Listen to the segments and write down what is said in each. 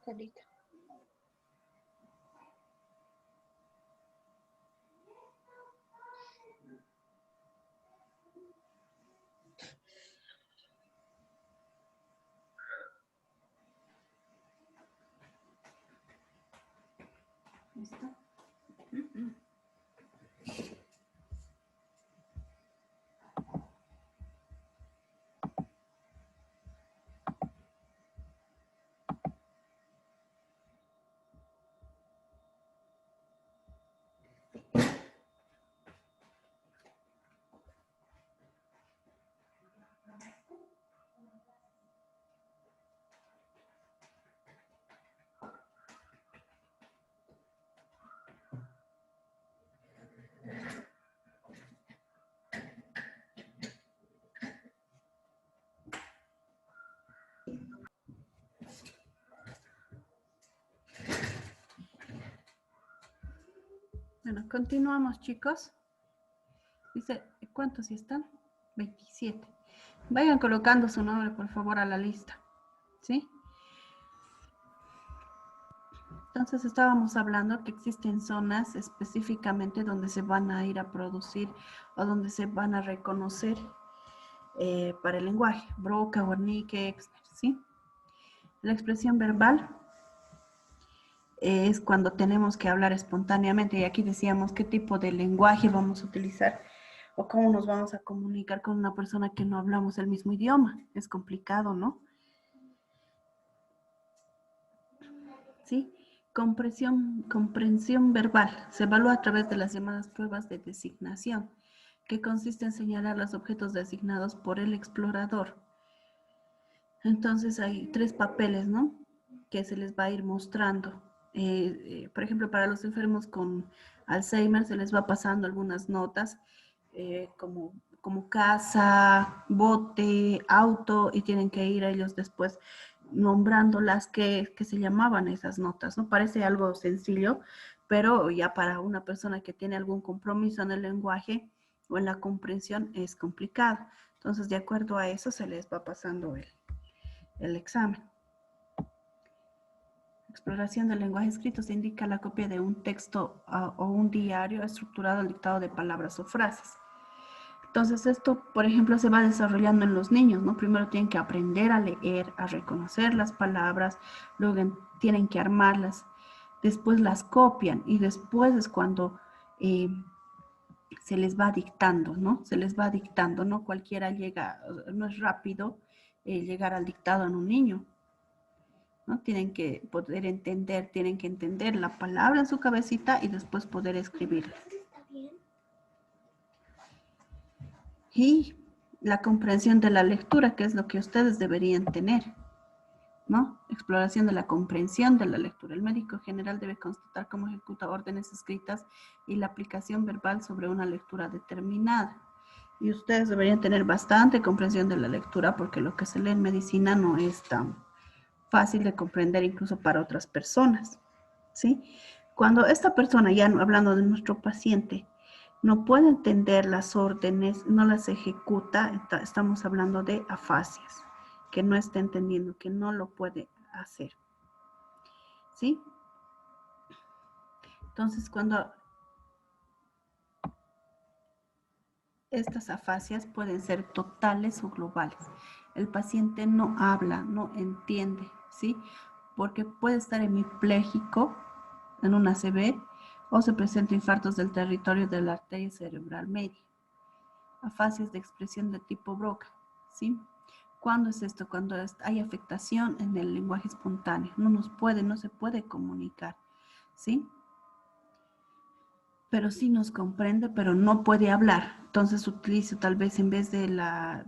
Carita. ¿Listo? Bueno, continuamos, chicos. Dice, ¿cuántos están? 27. Vayan colocando su nombre, por favor, a la lista. ¿Sí? Entonces estábamos hablando que existen zonas específicamente donde se van a ir a producir o donde se van a reconocer para el lenguaje. Broca, Wernicke, Exner, ¿sí? La expresión verbal es cuando tenemos que hablar espontáneamente, y aquí decíamos qué tipo de lenguaje vamos a utilizar o cómo nos vamos a comunicar con una persona que no hablamos el mismo idioma. Es complicado, ¿no? ¿Sí? Comprensión verbal se evalúa a través de las llamadas pruebas de designación, que consiste en señalar los objetos designados por el explorador. Entonces hay 3 papeles, ¿no? Que se les va a ir mostrando. Por ejemplo, para los enfermos con Alzheimer se les va pasando algunas notas como casa, bote, auto, y tienen que ir ellos después nombrando las que se llamaban esas notas, ¿no? Parece algo sencillo, pero ya para una persona que tiene algún compromiso en el lenguaje o en la comprensión es complicado. Entonces, de acuerdo a eso, se les va pasando el examen. Exploración del lenguaje escrito se indica la copia de un texto o un diario estructurado al dictado de palabras o frases. Entonces esto, por ejemplo, se va desarrollando en los niños, ¿no? Primero tienen que aprender a leer, a reconocer las palabras, luego tienen que armarlas, después las copian y después es cuando se les va dictando, ¿no? Se les va dictando, ¿no? Cualquiera llega, no es rápido llegar al dictado en un niño, ¿no? Tienen que poder entender, tienen que entender la palabra en su cabecita y después poder escribirla. Y la comprensión de la lectura, que es lo que ustedes deberían tener, ¿no? Exploración de la comprensión de la lectura. El médico general debe constatar cómo ejecuta órdenes escritas y la aplicación verbal sobre una lectura determinada. Y ustedes deberían tener bastante comprensión de la lectura porque lo que se lee en medicina no es tan fácil de comprender incluso para otras personas, ¿sí? Cuando esta persona, ya hablando de nuestro paciente, no puede entender las órdenes, no las ejecuta, estamos hablando de afasias, que no está entendiendo, que no lo puede hacer, ¿sí? Entonces, cuando estas afasias pueden ser totales o globales. El paciente no habla, no entiende, ¿sí? Porque puede estar hemipléjico en una ACV o se presenta infartos del territorio de la arteria cerebral media. Afasias de expresión de tipo Broca, ¿sí? ¿Cuándo es esto? Cuando hay afectación en el lenguaje espontáneo. No se puede comunicar, ¿sí? Pero sí nos comprende, pero no puede hablar. Entonces utilizo tal vez en vez de la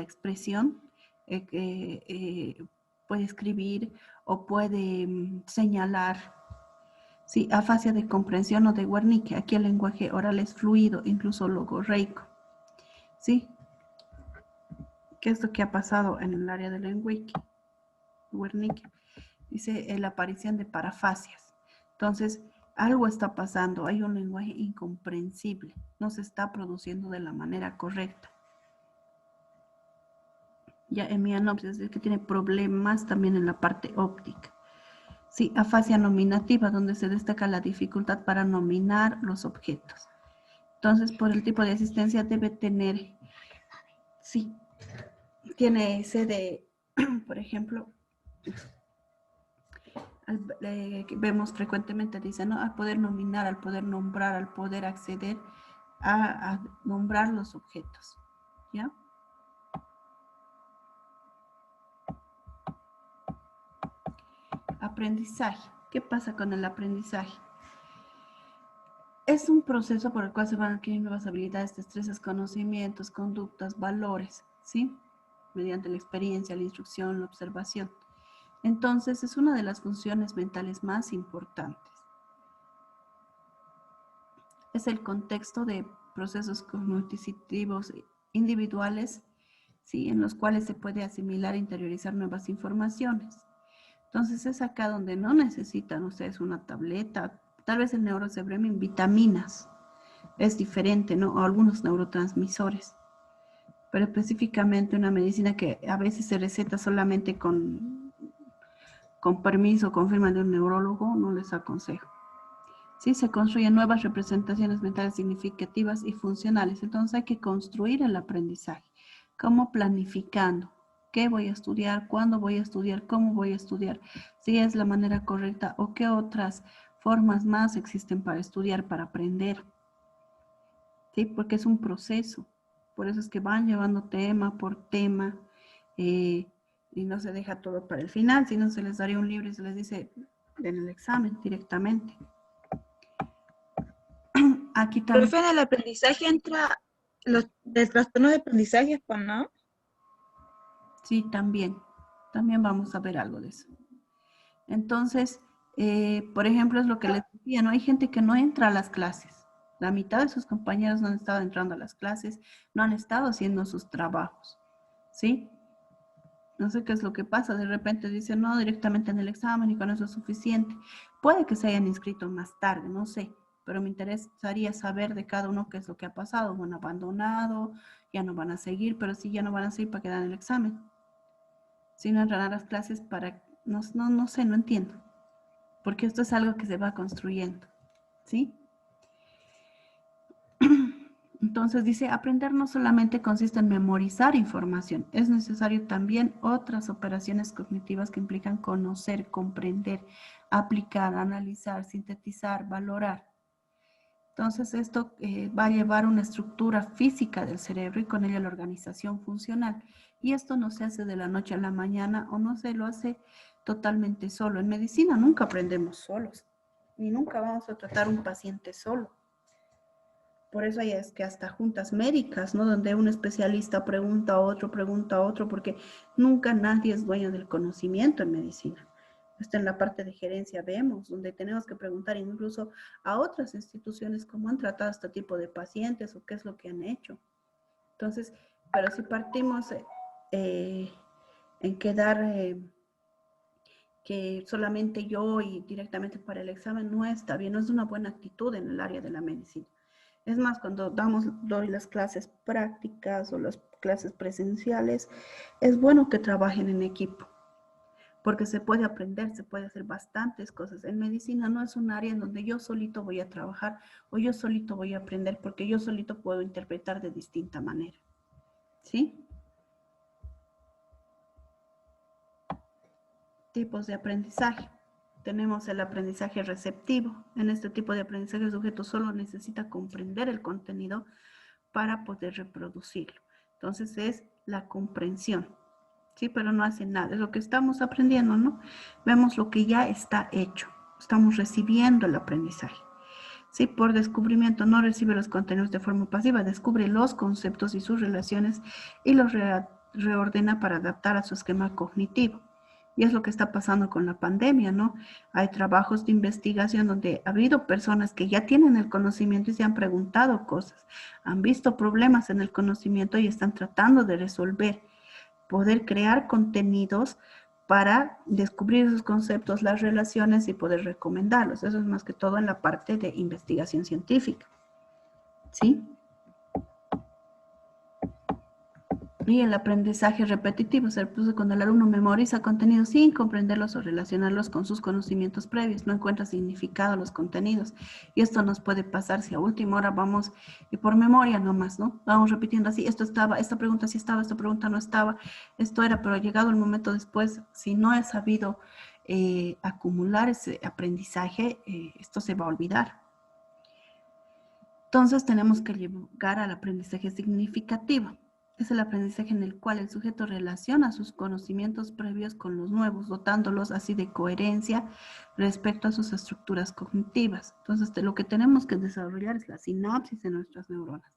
expresión, puede escribir o puede señalar. Sí, afasia de comprensión o de Wernicke. Aquí el lenguaje oral es fluido, incluso logorreico. ¿Sí? ¿Qué es lo que ha pasado en el área del lenguaje? Wernicke dice la aparición de parafasias. Entonces, algo está pasando, hay un lenguaje incomprensible, no se está produciendo de la manera correcta. Ya hemianopsis es que tiene problemas también en la parte óptica. Sí, afasia nominativa, donde se destaca la dificultad para nominar los objetos. Entonces, por el tipo de asistencia debe tener, sí, tiene ese de, por ejemplo, vemos frecuentemente, dice, ¿no? Al poder nominar, al poder nombrar, al poder acceder a nombrar los objetos, ¿ya? Aprendizaje. ¿Qué pasa con el aprendizaje? Es un proceso por el cual se van adquiriendo nuevas habilidades, destrezas, conocimientos, conductas, valores, ¿sí? Mediante la experiencia, la instrucción, la observación. Entonces, es una de las funciones mentales más importantes. Es el contexto de procesos cognitivos individuales, ¿sí? En los cuales se puede asimilar e interiorizar nuevas informaciones. Entonces, es acá donde no necesitan ustedes una tableta, tal vez el neurocerebro, vitaminas, es diferente, ¿no? O algunos neurotransmisores. Pero específicamente una medicina que a veces se receta solamente con permiso, con firma de un neurólogo, no les aconsejo. Sí, se construyen nuevas representaciones mentales significativas y funcionales. Entonces hay que construir el aprendizaje. ¿Cómo? Planificando. ¿Qué voy a estudiar? ¿Cuándo voy a estudiar? ¿Cómo voy a estudiar? Si es la manera correcta o qué otras formas más existen para estudiar, para aprender. ¿Sí? Porque es un proceso. Por eso es que van llevando tema por tema y no se deja todo para el final, sino se les daría un libro y se les dice en el examen directamente. Aquí también. Profe, en el aprendizaje entra el trastorno de aprendizaje, ¿no? Sí, también vamos a ver algo de eso. Entonces, por ejemplo, es lo que les decía, ¿no? Hay gente que no entra a las clases. La mitad de sus compañeros no han estado entrando a las clases, no han estado haciendo sus trabajos, ¿sí? No sé qué es lo que pasa, de repente dicen, no, directamente en el examen y con eso es suficiente. Puede que se hayan inscrito más tarde, no sé, pero me interesaría saber de cada uno qué es lo que ha pasado. Han abandonado, ya no van a seguir, pero si ya no van a seguir para quedar en el examen. Si no entran a las clases para, no sé, no entiendo. Porque esto es algo que se va construyendo, ¿sí? Entonces dice, aprender no solamente consiste en memorizar información, es necesario también otras operaciones cognitivas que implican conocer, comprender, aplicar, analizar, sintetizar, valorar. Entonces esto va a llevar una estructura física del cerebro y con ello la organización funcional. Y esto no se hace de la noche a la mañana o no se lo hace totalmente solo. En medicina nunca aprendemos solos, ni nunca vamos a tratar un paciente solo. Por eso hay es que hasta juntas médicas, ¿no? Donde un especialista pregunta a otro, porque nunca nadie es dueño del conocimiento en medicina. Hasta en la parte de gerencia vemos, donde tenemos que preguntar incluso a otras instituciones cómo han tratado este tipo de pacientes o qué es lo que han hecho. Entonces, pero si partimos en quedar que solamente yo y directamente para el examen, no está bien, no es una buena actitud en el área de la medicina. Es más, cuando doy las clases prácticas o las clases presenciales, es bueno que trabajen en equipo, porque se puede aprender, se puede hacer bastantes cosas. En medicina no es un área en donde yo solito voy a trabajar o yo solito voy a aprender, porque yo solito puedo interpretar de distinta manera. ¿Sí? Tipos de aprendizaje. Tenemos el aprendizaje receptivo. En este tipo de aprendizaje el sujeto solo necesita comprender el contenido para poder reproducirlo. Entonces es la comprensión. Sí, pero no hace nada. Es lo que estamos aprendiendo, ¿no? Vemos lo que ya está hecho. Estamos recibiendo el aprendizaje. Sí, por descubrimiento no recibe los contenidos de forma pasiva, descubre los conceptos y sus relaciones y los reordena para adaptar a su esquema cognitivo. Y es lo que está pasando con la pandemia, ¿no? Hay trabajos de investigación donde ha habido personas que ya tienen el conocimiento y se han preguntado cosas, han visto problemas en el conocimiento y están tratando de resolver, poder crear contenidos para descubrir esos conceptos, las relaciones y poder recomendarlos. Eso es más que todo en la parte de investigación científica. ¿Sí? Y el aprendizaje repetitivo se produce cuando el alumno memoriza contenidos sin comprenderlos o relacionarlos con sus conocimientos previos, no encuentra significado a los contenidos. Y esto nos puede pasar si a última hora vamos, y por memoria nomás, ¿no? Vamos repitiendo así, esto estaba, esta pregunta sí estaba, esta pregunta no estaba, esto era, pero llegado el momento después, si no he sabido acumular ese aprendizaje, esto se va a olvidar. Entonces tenemos que llegar al aprendizaje significativo. Es el aprendizaje en el cual el sujeto relaciona sus conocimientos previos con los nuevos, dotándolos así de coherencia respecto a sus estructuras cognitivas. Entonces, lo que tenemos que desarrollar es la sinapsis de nuestras neuronas.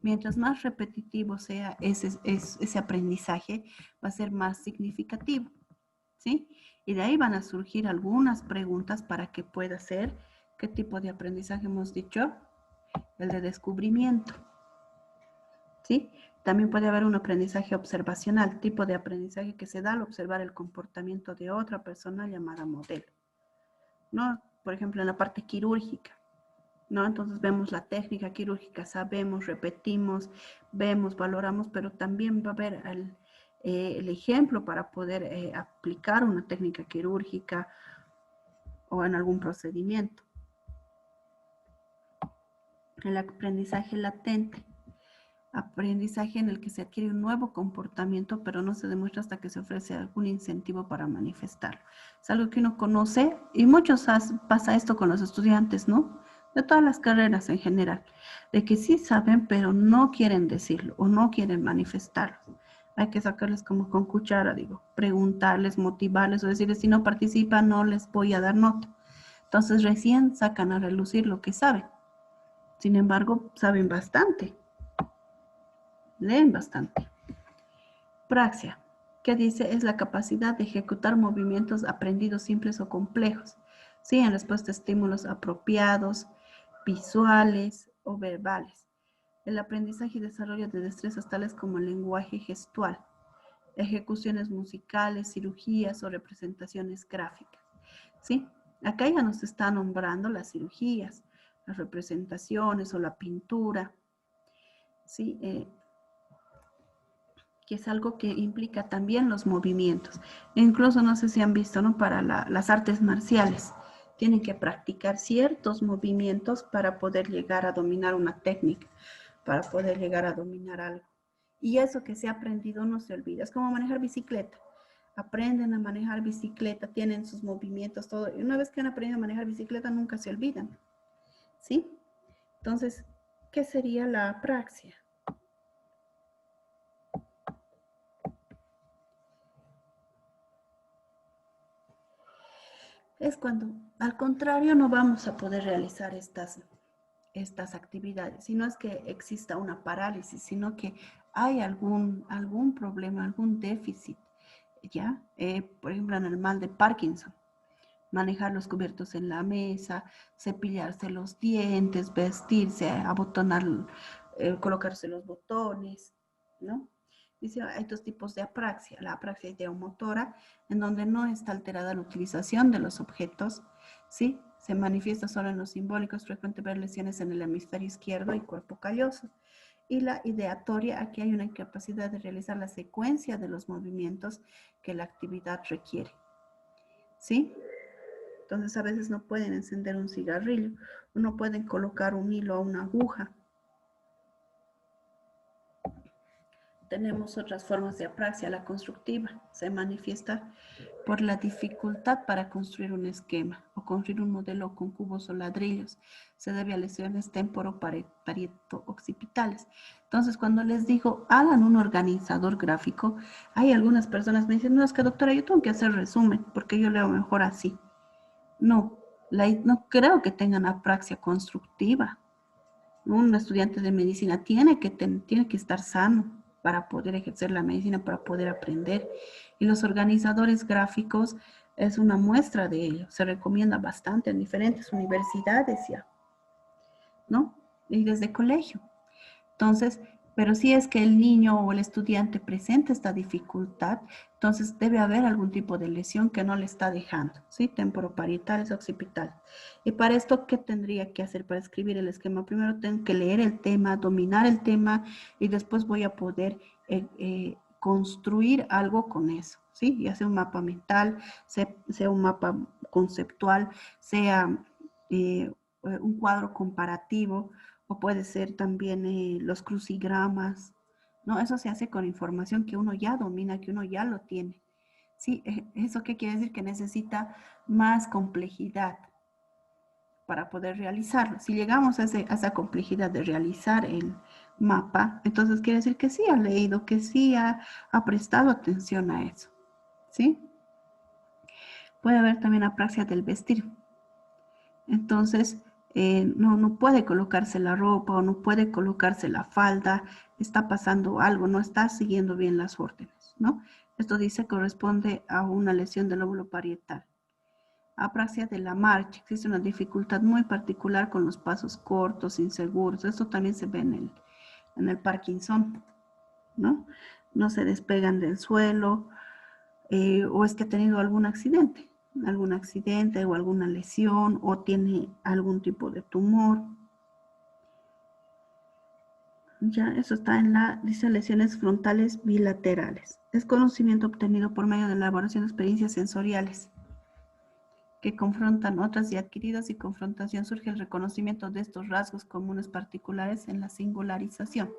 Mientras más repetitivo sea ese aprendizaje, va a ser más significativo, ¿sí? Y de ahí van a surgir algunas preguntas para que pueda ser, ¿qué tipo de aprendizaje hemos dicho? El de descubrimiento. ¿Sí? También puede haber un aprendizaje observacional, tipo de aprendizaje que se da al observar el comportamiento de otra persona llamada modelo, ¿no? Por ejemplo, en la parte quirúrgica, ¿no? Entonces vemos la técnica quirúrgica, sabemos, repetimos, vemos, valoramos, pero también va a haber el ejemplo para poder aplicar una técnica quirúrgica o en algún procedimiento. El aprendizaje latente. Aprendizaje en el que se adquiere un nuevo comportamiento, pero no se demuestra hasta que se ofrece algún incentivo para manifestarlo. Es algo que uno conoce y muchos pasa esto con los estudiantes, ¿no? De todas las carreras en general, de que sí saben, pero no quieren decirlo o no quieren manifestarlo. Hay que sacarles como con cuchara, digo, preguntarles, motivarles o decirles, si no participan, no les voy a dar nota. Entonces recién sacan a relucir lo que saben. Sin embargo, saben bastante. Leen bastante. Praxia, que dice es la capacidad de ejecutar movimientos aprendidos simples o complejos, ¿sí? En respuesta a estímulos apropiados, visuales o verbales. El aprendizaje y desarrollo de destrezas tales como el lenguaje gestual, ejecuciones musicales, cirugías o representaciones gráficas, ¿sí? Acá ya nos está nombrando las cirugías, las representaciones o la pintura, ¿sí? Que es algo que implica también los movimientos. E incluso no sé si han visto, ¿no? Para las artes marciales, tienen que practicar ciertos movimientos para poder llegar a dominar una técnica, para poder llegar a dominar algo. Y eso que se ha aprendido no se olvida. Es como manejar bicicleta. Aprenden a manejar bicicleta, tienen sus movimientos, todo. Y una vez que han aprendido a manejar bicicleta, nunca se olvidan. ¿Sí? Entonces, ¿qué sería la praxia? Es cuando, al contrario, no vamos a poder realizar estas actividades, sino es que exista una parálisis, sino que hay algún problema, algún déficit, ¿ya? Por ejemplo, en el mal de Parkinson, manejar los cubiertos en la mesa, cepillarse los dientes, vestirse, abotonar, colocarse los botones, ¿no? Dice, hay dos tipos de apraxia. La apraxia ideomotora, en donde no está alterada la utilización de los objetos, ¿sí? Se manifiesta solo en los simbólicos, frecuente ver lesiones en el hemisferio izquierdo y cuerpo calloso. Y la ideatoria, aquí hay una incapacidad de realizar la secuencia de los movimientos que la actividad requiere. ¿sí? Entonces a veces no pueden encender un cigarrillo, o no pueden colocar un hilo a una aguja. Tenemos otras formas de apraxia. La constructiva se manifiesta por la dificultad para construir un esquema o construir un modelo con cubos o ladrillos. Se debe a lesiones temporoparieto-occipitales. Entonces, cuando les digo, hagan un organizador gráfico, hay algunas personas que me dicen, no, es que doctora, yo tengo que hacer resumen, porque yo leo mejor así. No, no creo que tengan apraxia constructiva. Un estudiante de medicina tiene que estar sano para poder ejercer la medicina, para poder aprender. Y los organizadores gráficos es una muestra de ello. Se recomienda bastante en diferentes universidades ya, ¿no? Y desde colegio. Entonces, pero si es que el niño o el estudiante presenta esta dificultad, entonces debe haber algún tipo de lesión que no le está dejando, ¿sí? Temporoparietales, occipitales. Y para esto, ¿qué tendría que hacer para escribir el esquema? Primero tengo que leer el tema, dominar el tema y después voy a poder construir algo con eso, ¿sí? Ya sea un mapa mental, sea un mapa conceptual, sea un cuadro comparativo, o puede ser también los crucigramas, ¿no? Eso se hace con información que uno ya domina, que uno ya lo tiene. Sí, ¿eso qué quiere decir? Que necesita más complejidad para poder realizarlo. Si llegamos a esa complejidad de realizar el mapa, entonces quiere decir que sí ha leído, que sí ha prestado atención a eso, ¿sí? Puede haber también apraxia del vestir. Entonces, no puede colocarse la ropa o no puede colocarse la falda, está pasando algo, no está siguiendo bien las órdenes, ¿no? Esto dice corresponde a una lesión del lóbulo parietal. Apraxia de la marcha, existe una dificultad muy particular con los pasos cortos, inseguros. Esto también se ve en el Parkinson, ¿no? No se despegan del suelo, o es que ha tenido algún accidente o alguna lesión o tiene algún tipo de tumor. Ya, eso está dice lesiones frontales bilaterales. Es conocimiento obtenido por medio de la elaboración de experiencias sensoriales que confrontan otras y adquiridas, y confrontación surge el reconocimiento de estos rasgos comunes particulares en la singularización.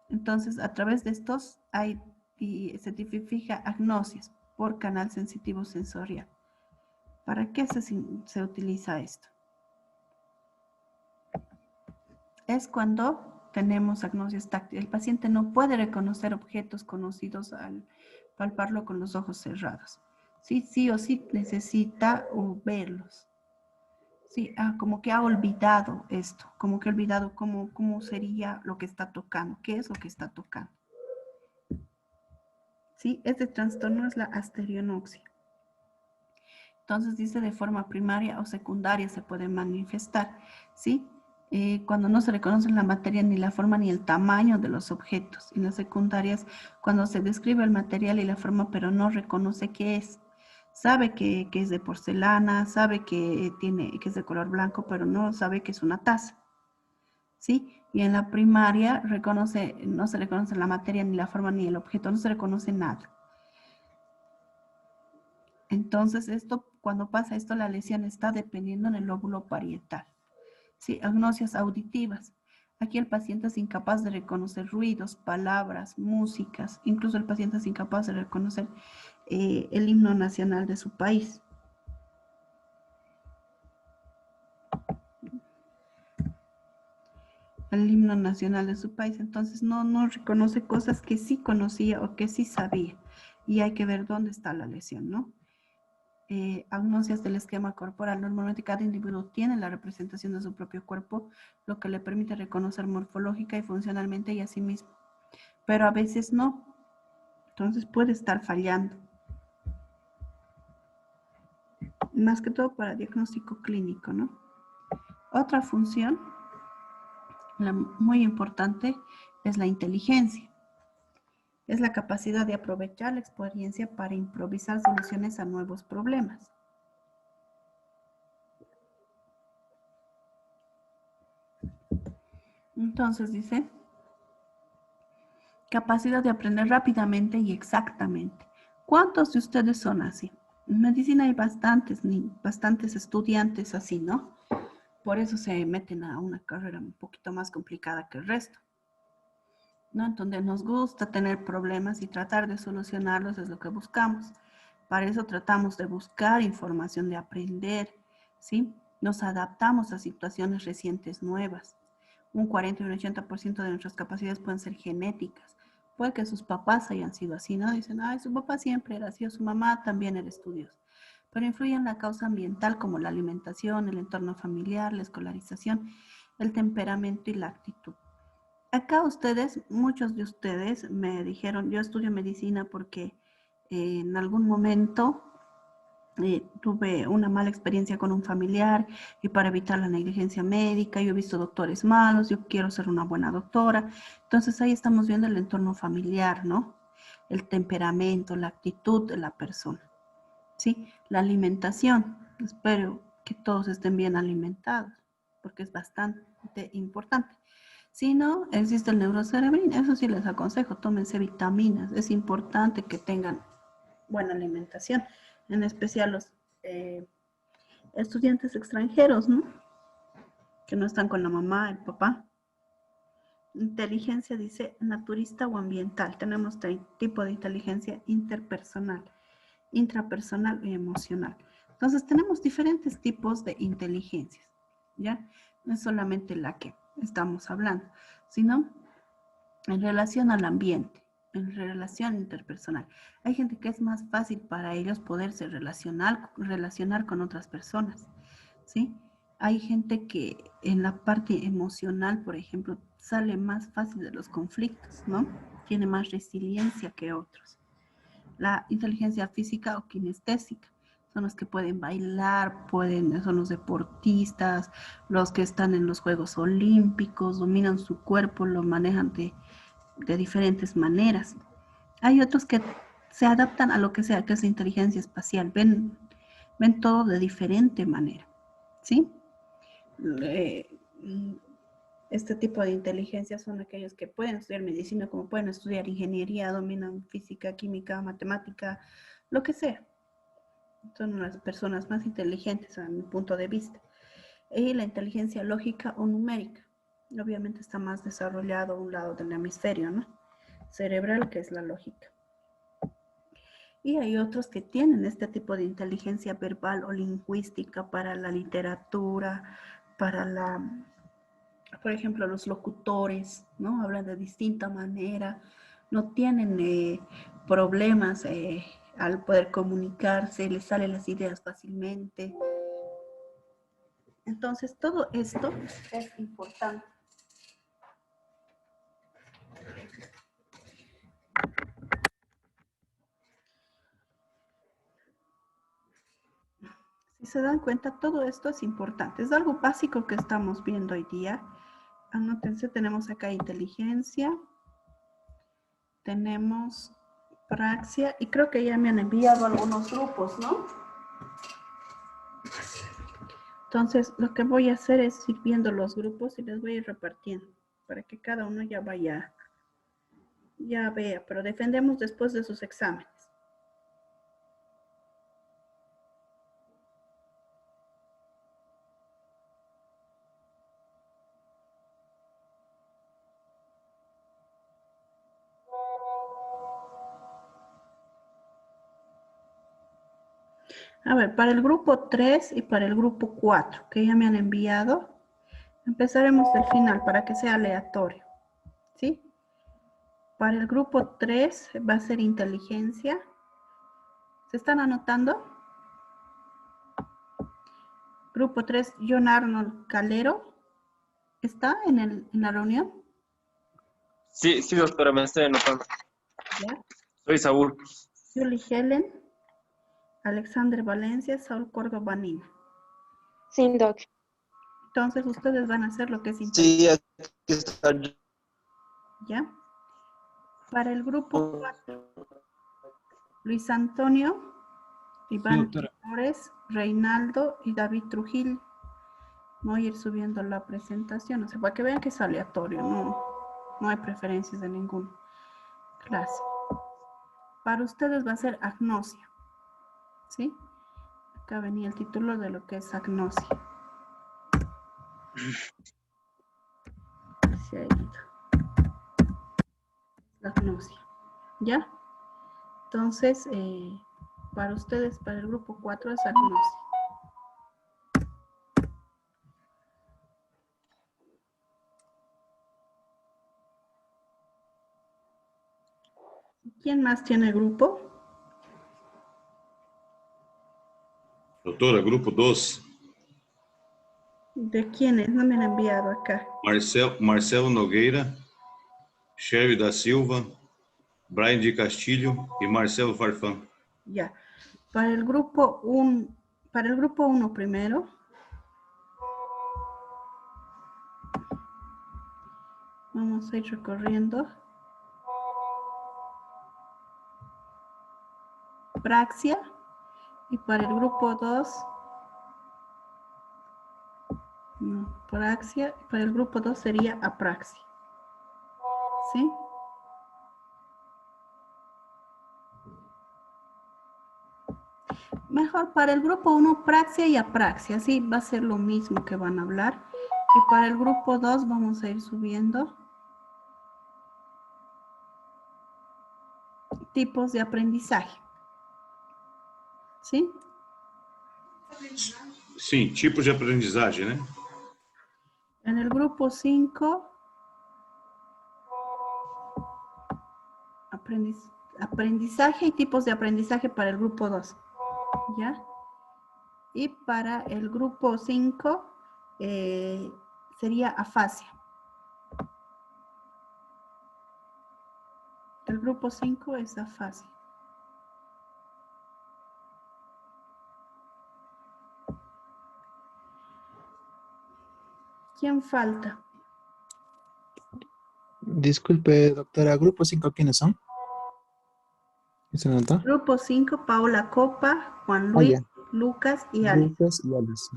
Entonces, a través de estos se tipifica agnosis por canal sensitivo sensorial. ¿Para qué se utiliza esto? Es cuando tenemos agnosis táctil. El paciente no puede reconocer objetos conocidos al palparlo con los ojos cerrados. Sí o sí necesita verlos. Sí, como que ha olvidado esto, como que ha olvidado cómo sería lo que está tocando, qué es lo que está tocando. ¿Sí? Este trastorno es la asterionoxia. Entonces dice de forma primaria o secundaria se puede manifestar, ¿sí? Cuando no se reconoce la materia, ni la forma, ni el tamaño de los objetos. En las secundarias, cuando se describe el material y la forma, pero no reconoce qué es. Sabe que es de porcelana, sabe que es de color blanco, pero no sabe que es una taza, ¿sí? Y en la primaria no se reconoce la materia, ni la forma, ni el objeto, no se reconoce nada. Entonces, cuando pasa esto, la lesión está dependiendo en el lóbulo parietal. Sí, agnosias auditivas. Aquí el paciente es incapaz de reconocer ruidos, palabras, músicas. Incluso el paciente es incapaz de reconocer el himno nacional de su país. El himno nacional de su país. Entonces no reconoce cosas que sí conocía o que sí sabía. Y hay que ver dónde está la lesión, ¿no? Agnosias del esquema corporal. Normalmente cada individuo tiene la representación de su propio cuerpo, lo que le permite reconocer morfológica y funcionalmente y a sí mismo. Pero a veces no. Entonces puede estar fallando. Más que todo para diagnóstico clínico, ¿no? Otra función muy importante es la inteligencia. Es la capacidad de aprovechar la experiencia para improvisar soluciones a nuevos problemas. Entonces dice, capacidad de aprender rápidamente y exactamente. ¿Cuántos de ustedes son así? En medicina hay bastantes estudiantes así, ¿no? Por eso se meten a una carrera un poquito más complicada que el resto, ¿no? En donde nos gusta tener problemas y tratar de solucionarlos es lo que buscamos. Para eso tratamos de buscar información, de aprender, ¿sí? Nos adaptamos a situaciones recientes nuevas. Un 40 y un 80% de nuestras capacidades pueden ser genéticas. Puede que sus papás hayan sido así, ¿no? Dicen, ay, su papá siempre era así, o su mamá también era estudiosa. Pero influyen la causa ambiental como la alimentación, el entorno familiar, la escolarización, el temperamento y la actitud. Acá ustedes, muchos de ustedes me dijeron, yo estudio medicina porque en algún momento tuve una mala experiencia con un familiar y para evitar la negligencia médica, yo he visto doctores malos, yo quiero ser una buena doctora. Entonces ahí estamos viendo el entorno familiar, ¿no? El temperamento, la actitud de la persona, ¿sí? La alimentación, espero que todos estén bien alimentados, porque es bastante importante. Si no, existe el neurocerebrín, eso sí les aconsejo, tómense vitaminas, es importante que tengan buena alimentación, en especial los eh, estudiantes extranjeros, ¿no? Que no están con la mamá, el papá. Inteligencia dice naturista o ambiental. Tenemos tipo de inteligencia interpersonal, intrapersonal y emocional. Entonces tenemos diferentes tipos de inteligencias, ¿ya? No es solamente la que estamos hablando, sino en relación al ambiente, en relación interpersonal. Hay gente que es más fácil para ellos poderse relacionar con otras personas, ¿sí? Hay gente que en la parte emocional, por ejemplo, sale más fácil de los conflictos, ¿no? Tiene más resiliencia que otros. La inteligencia física o kinestésica son los que pueden bailar, son los deportistas, los que están en los Juegos Olímpicos, dominan su cuerpo, lo manejan de diferentes maneras. Hay otros que se adaptan a lo que sea, que es la inteligencia espacial, ven todo de diferente manera, ¿sí? Eh, este tipo de inteligencia son aquellos que pueden estudiar medicina, como pueden estudiar ingeniería, dominan física, química, matemática, lo que sea. Son las personas más inteligentes a mi punto de vista. Y la inteligencia lógica o numérica. Obviamente está más desarrollado a un lado del hemisferio, ¿no? Cerebral, que es la lógica. Y hay otros que tienen este tipo de inteligencia verbal o lingüística para la literatura, por ejemplo, los locutores, ¿no? Hablan de distinta manera, no tienen problemas al poder comunicarse, les salen las ideas fácilmente. Entonces, todo esto es importante. Si se dan cuenta, todo esto es importante. Es algo básico que estamos viendo hoy día. Anótense, tenemos acá inteligencia, tenemos praxia y creo que ya me han enviado algunos grupos, ¿no? Entonces, lo que voy a hacer es ir viendo los grupos y les voy a ir repartiendo para que cada uno ya vea, pero defendemos después de sus exámenes. A ver, para el grupo 3 y para el grupo 4, que ya me han enviado, empezaremos del final para que sea aleatorio, ¿sí? Para el grupo 3 va a ser inteligencia. ¿Se están anotando? Grupo 3, John Arnold Calero. ¿Está en la reunión? Sí, sí, doctora, me estoy anotando. ¿Ya? Soy Saúl. Julie Helen, Alexander Valencia, Saúl Córdoba Nina. Sí, doc. Entonces ustedes van a hacer lo que es Sí, inteligencia. aquí está. ¿Ya? Para el grupo 4, Luis Antonio, Iván Flores, Reinaldo y David Trujillo. Voy a ir subiendo la presentación, o sea, para que vean que es aleatorio, no hay preferencias de ninguna clase. Para ustedes va a ser agnosia. ¿Sí? Acá venía el título de lo que es agnosia. Se ha ido. La agnosia. ¿Ya? Entonces, para ustedes, para el grupo 4 es agnosia. ¿Quién más tiene grupo? Doutora, grupo 2, ¿De quiénes? No me han enviado acá. Marcelo Nogueira, Sherry da Silva, Brian de Castilho e Marcelo Farfán. Ya. Para el grupo 1 primero. Vamos a ir recorriendo. Praxia. Y para el grupo 2. No, praxia. Para el grupo 2 sería apraxia. ¿Sí? Mejor para el grupo 1, praxia y apraxia. Sí, va a ser lo mismo que van a hablar. Y para el grupo 2 vamos a ir subiendo tipos de aprendizaje. ¿Sí? Sim, tipos de aprendizagem, né? En el grupo 5, aprendizaje y tipos de aprendizaje para el grupo 2. ¿Ya? Y para el grupo 5 sería afasia. El grupo 5 es afasia. ¿Quién falta? Disculpe, doctora, grupo 5, ¿quiénes son? ¿Se nota? Grupo 5, Paola Copa, Juan Ah, Luis, ya. Lucas y Alex. Lucas y Alex.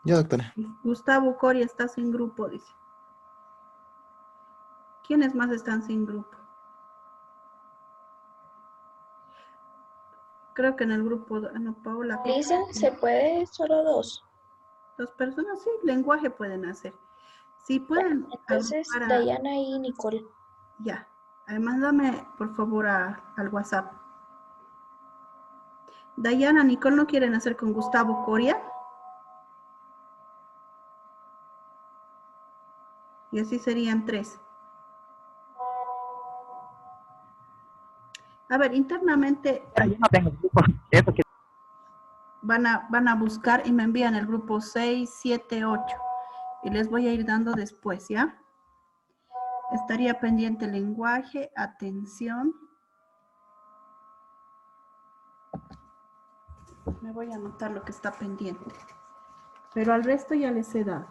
Ya, doctora. Gustavo Coria está sin grupo, dice. ¿Quiénes más están sin grupo? Creo que en el grupo, no, Paola Copa. Lisa, ¿se puede solo dos? 2 personas, sí, lenguaje pueden hacer. Sí, pueden Bueno, entonces agrupar Dayana y Nicole. ya. Mándame, por favor, al WhatsApp. Dayana, Nicole, ¿no quieren hacer con Gustavo Coria? Y así serían 3. A ver, internamente Yo no tengo grupo. Eso que van a buscar y me envían el grupo 6, 7, 8. Y les voy a ir dando después, ¿ya? Estaría pendiente lenguaje, atención. Me voy a anotar lo que está pendiente. Pero al resto ya les he dado.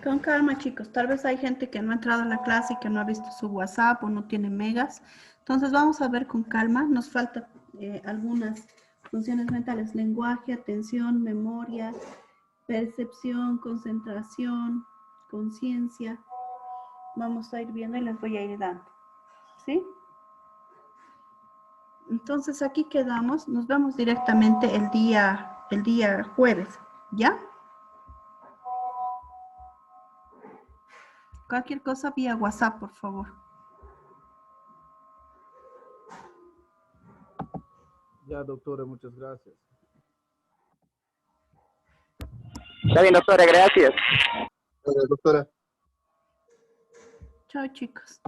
Con calma, chicos. Tal vez hay gente que no ha entrado a la clase y que no ha visto su WhatsApp o no tiene megas. Entonces vamos a ver con calma. Nos faltan algunas funciones mentales. Lenguaje, atención, memoria, percepción, concentración, conciencia. Vamos a ir viendo y les voy a ir dando. ¿Sí? Entonces aquí quedamos. Nos vemos directamente el día jueves. ¿Ya? Cualquier cosa vía WhatsApp, por favor. Ya, doctora, muchas gracias. Está bien, doctora, gracias. Doctora. Chao, chicos.